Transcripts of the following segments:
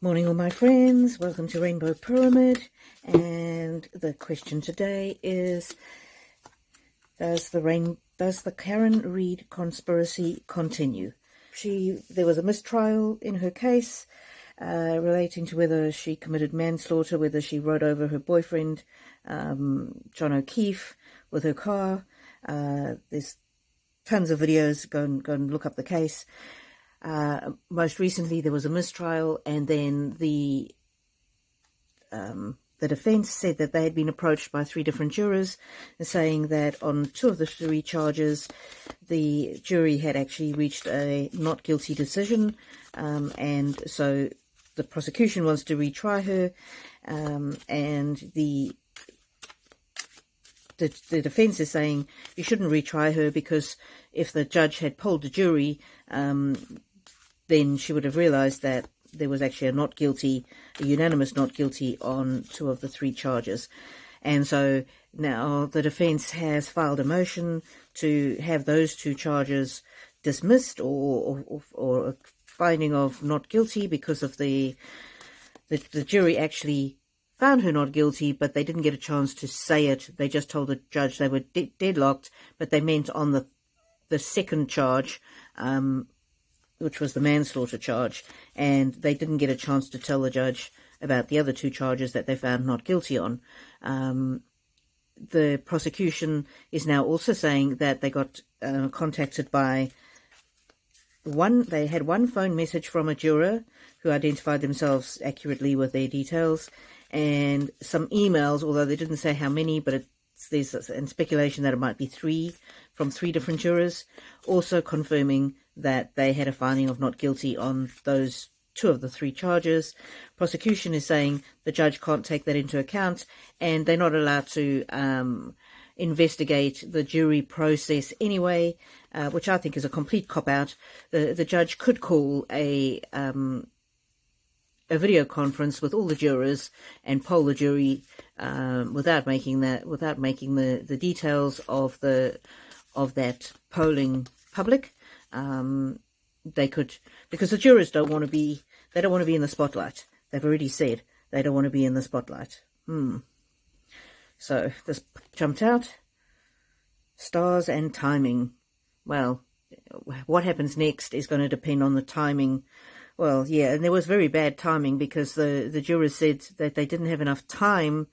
Morning all my friends, welcome to Rainbow Pyramid, and the question today is, does the Karen Read conspiracy continue? There was a mistrial in her case relating to whether she committed manslaughter, whether she rode over her boyfriend, John O'Keefe, with her car. There's tons of videos, go and look up the case. Most recently there was a mistrial, and then the defense said that they had been approached by 3 different jurors saying that on 2 of the 3 charges the jury had actually reached a not guilty decision, and so the prosecution wants to retry her, and the defense is saying you shouldn't retry her because if the judge had polled the jury, then she would have realized that there was actually a unanimous not guilty on 2 of the 3 charges. And so now the defense has filed a motion to have those 2 charges dismissed, or a finding of not guilty, because of the jury actually found her not guilty, but they didn't get a chance to say it. They just told the judge they were deadlocked, but they meant on the second charge, which was the manslaughter charge, and they didn't get a chance to tell the judge about the other 2 charges that they found not guilty on. The prosecution is now also saying that they got contacted by they had one phone message from a juror who identified themselves accurately with their details, and some emails, although they didn't say how many, but there's speculation that it might be 3 from 3 different jurors, also confirming that they had a finding of not guilty on those 2 of the 3 charges. Prosecution is saying the judge can't take that into account, and they're not allowed to investigate the jury process anyway, which I think is a complete cop-out. The judge could call a video conference with all the jurors and poll the jury without making the details of that polling public. They could, because the jurors don't want to be in the spotlight. They've already said they don't want to be in the spotlight. So this jumped out. Stars and timing. Well, what happens next is going to depend on the timing. Well, yeah, and there was very bad timing, because the jurors said that they didn't have enough time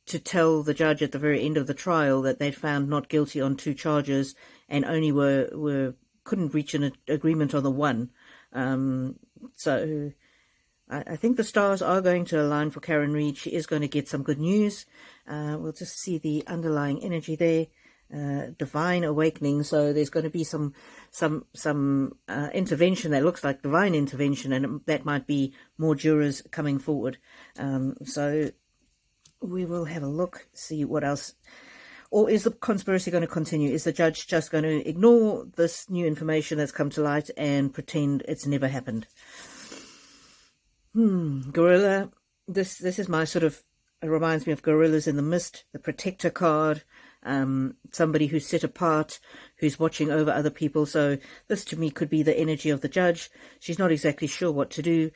to tell the judge at the very end of the trial that they'd found not guilty on 2 charges, and only couldn't reach an agreement on the one. So I think the stars are going to align for Karen Read. She is going to get some good news. We'll just see the underlying energy there. Divine awakening. So there's going to be some intervention that looks like divine intervention, and that might be more jurors coming forward. So we will have a look, see what else. Or is the conspiracy going to continue? Is the judge just going to ignore this new information that's come to light and pretend it's never happened? Gorilla. This is my sort of, it reminds me of Gorillas in the Mist, the protector card. Somebody who's set apart, who's watching over other people. So this to me could be the energy of the judge. She's not exactly sure what to do.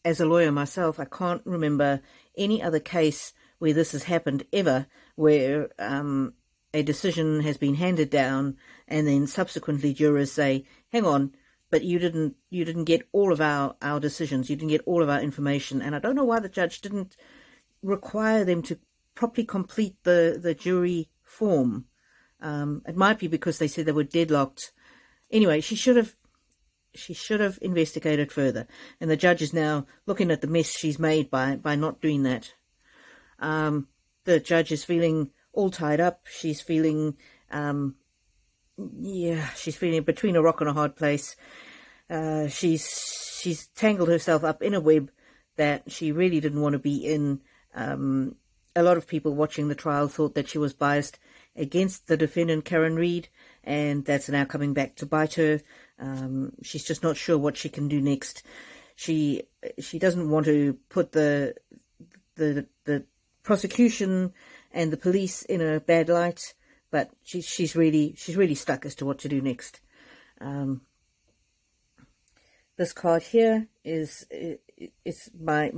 As a lawyer myself, I can't remember any other case where this has happened ever, where a decision has been handed down and then subsequently jurors say, hang on, but you didn't get all of our decisions, you didn't get all of our information. And I don't know why the judge didn't require them to properly complete the jury form. It might be because they said they were deadlocked. Anyway, she should have investigated further, and the judge is now looking at the mess she's made by not doing that. The judge is feeling all tied up. She's feeling she's feeling between a rock and a hard place. She's tangled herself up in a web that she really didn't want to be in. A lot of people watching the trial thought that she was biased against the defendant, Karen Read, and that's now coming back to bite her. She's just not sure what she can do next. She doesn't want to put the prosecution and the police in a bad light, but she's really stuck as to what to do next. this card here is my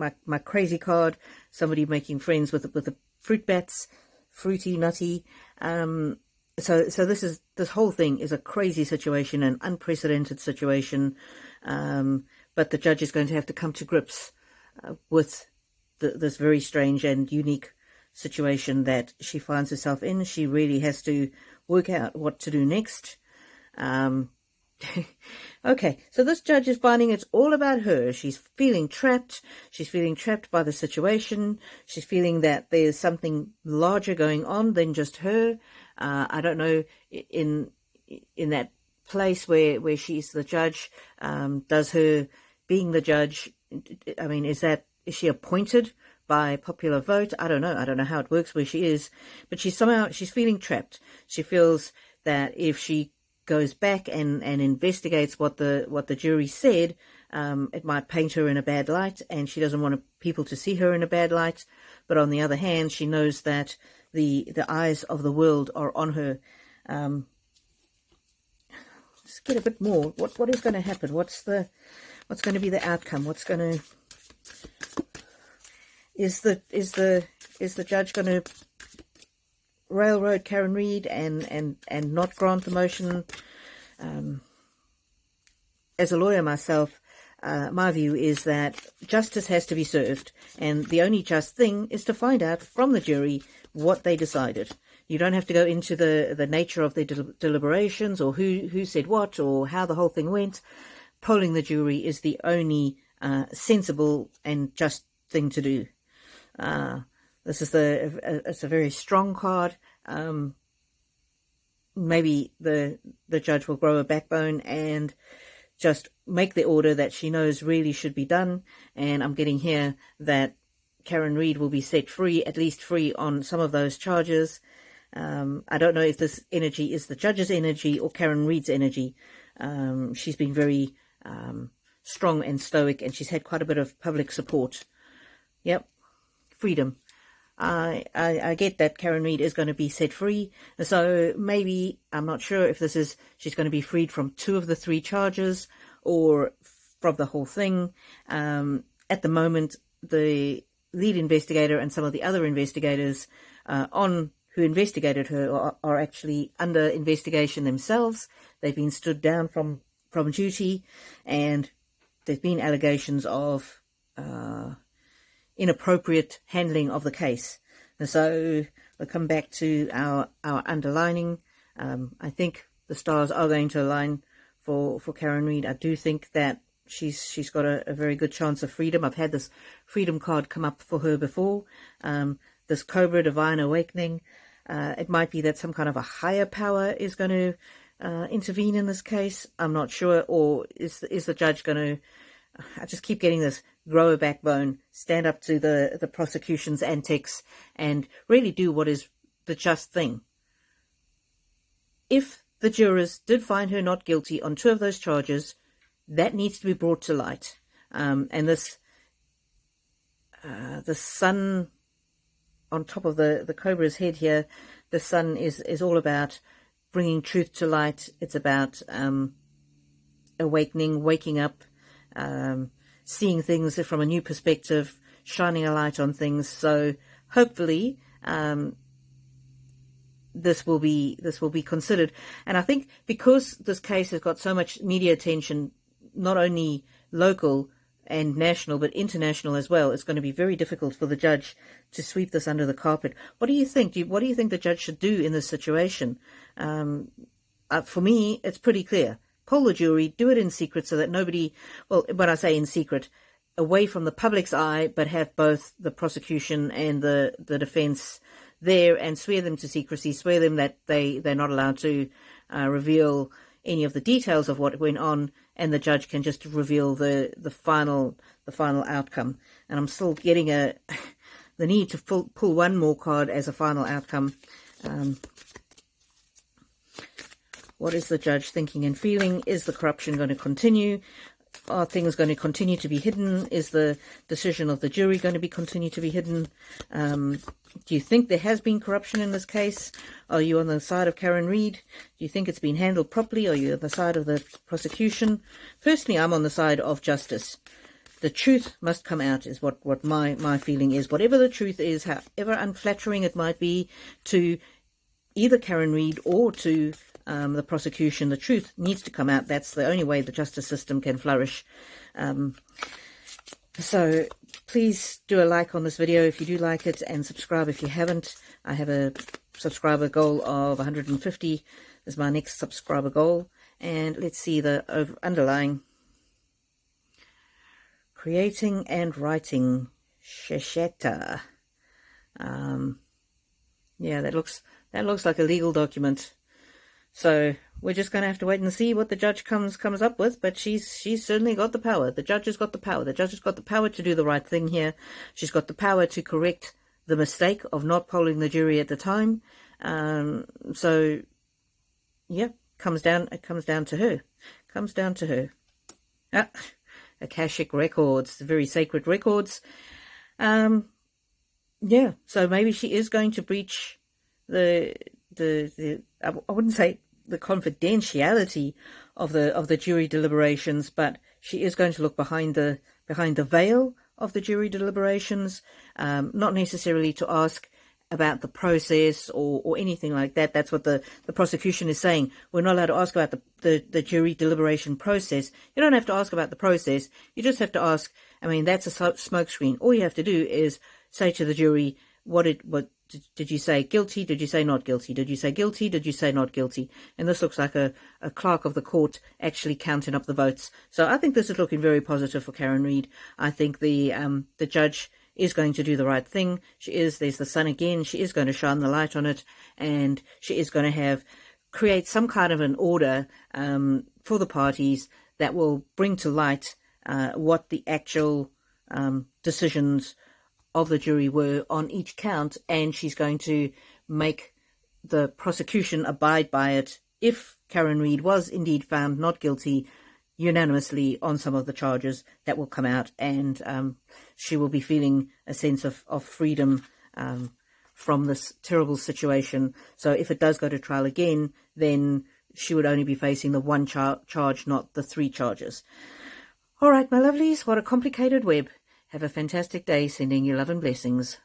crazy card. Somebody making friends with the fruit bats, fruity, nutty. So this whole thing is a crazy situation, an unprecedented situation. But the judge is going to have to come to grips with this very strange and unique situation that she finds herself in. She really has to work out what to do next. Okay, so this judge is finding it's all about her. She's feeling trapped. She's feeling trapped by the situation. She's feeling that there's something larger going on than just her. I don't know, in that place where she's the judge, does her being the judge, I mean, is she appointed by popular vote? I don't know. I don't know how it works where she is, but she's feeling trapped. She feels that if she goes back and investigates what the jury said, it might paint her in a bad light, and she doesn't want people to see her in a bad light. But on the other hand, she knows that the eyes of the world are on her. Let's get a bit more. What is going to happen? What's going to be the outcome? Is the judge going to railroad Karen Read and not grant the motion? As a lawyer myself, my view is that justice has to be served, and the only just thing is to find out from the jury what they decided. You don't have to go into the nature of their deliberations or who said what or how the whole thing went. Polling the jury is the only sensible and just thing to do. This is it's a very strong card. Maybe the judge will grow a backbone and just make the order that she knows really should be done. And I'm getting here that Karen Read will be set free, at least free on some of those charges. I don't know if this energy is the judge's energy or Karen Read's energy. She's been very strong and stoic, and she's had quite a bit of public support. Yep, freedom. I get that Karen Read is going to be set free. So maybe, I'm not sure if she's going to be freed from 2 of the 3 charges or from the whole thing. At the moment, the lead investigator and some of the other investigators who investigated her are actually under investigation themselves. They've been stood down from duty, and there's been allegations of inappropriate handling of the case. And so we'll come back to our underlining. I think the stars are going to align for Karen Read. I do think that she's got a very good chance of freedom. I've had this freedom card come up for her before. This Cobra Divine Awakening. It might be that some kind of a higher power is going to intervene in this case. I'm not sure. Or is the judge going to... I just keep getting this: grow a backbone, stand up to the prosecution's antics, and really do what is the just thing. If the jurors did find her not guilty on 2 of those charges, that needs to be brought to light. And the sun on top of the cobra's head here, the sun is all about bringing truth to light. It's about awakening, waking up, seeing things from a new perspective, shining a light on things. So hopefully this will be considered. And I think because this case has got so much media attention, not only local and national but international as well, it's going to be very difficult for the judge to sweep this under the carpet. What do you think? What do you think the judge should do in this situation? For me, it's pretty clear. Poll the jury, do it in secret so that nobody, well, when I say in secret, away from the public's eye, but have both the prosecution and the defense there, and swear them to secrecy, swear them that they're not allowed to reveal any of the details of what went on, and the judge can just reveal the final outcome. And I'm still getting the need to pull one more card as a final outcome. What is the judge thinking and feeling? Is the corruption going to continue? Are things going to continue to be hidden? Is the decision of the jury going to be continue to be hidden? Do you think there has been corruption in this case? Are you on the side of Karen Read? Do you think it's been handled properly? Are you on the side of the prosecution? Personally, I'm on the side of justice. The truth must come out is what my feeling is. Whatever the truth is, however unflattering it might be to either Karen Read or to the prosecution, the truth needs to come out. That's the only way the justice system can flourish. So please do a like on this video if you do like it, and subscribe if you haven't. I have a subscriber goal of 150 is my next subscriber goal. And let's see the underlying. Creating and writing Shesheta. Yeah, that looks like a legal document. So we're just going to have to wait and see what the judge comes up with. But she's certainly got the power. The judge has got the power. The judge has got the power to do the right thing here. She's got the power to correct the mistake of not polling the jury at the time. So yeah, it comes down to her. Comes down to her. Akashic records, very sacred records. Yeah, so maybe she is going to breach the I wouldn't say the confidentiality of the jury deliberations, but she is going to look behind the veil of the jury deliberations, not necessarily to ask about the process or anything like that. That's what the prosecution is saying. We're not allowed to ask about the jury deliberation process. You don't have to ask about the process. You just have to ask. I mean, that's a smokescreen. All you have to do is say to the jury, what did you say? Guilty? Did you say not guilty? Did you say guilty? Did you say not guilty? And this looks like a clerk of the court actually counting up the votes. So I think this is looking very positive for Karen Read. I think the judge is going to do the right thing. There's the sun again. She is going to shine the light on it, and she is going to create some kind of an order for the parties that will bring to light what the actual decisions of the jury were on each count, and she's going to make the prosecution abide by it if Karen Read was indeed found not guilty unanimously on some of the charges that will come out, and she will be feeling a sense of freedom from this terrible situation. So if it does go to trial again, then she would only be facing the one charge, not the 3 charges. All right, my lovelies, what a complicated web. Have a fantastic day, sending you love and blessings.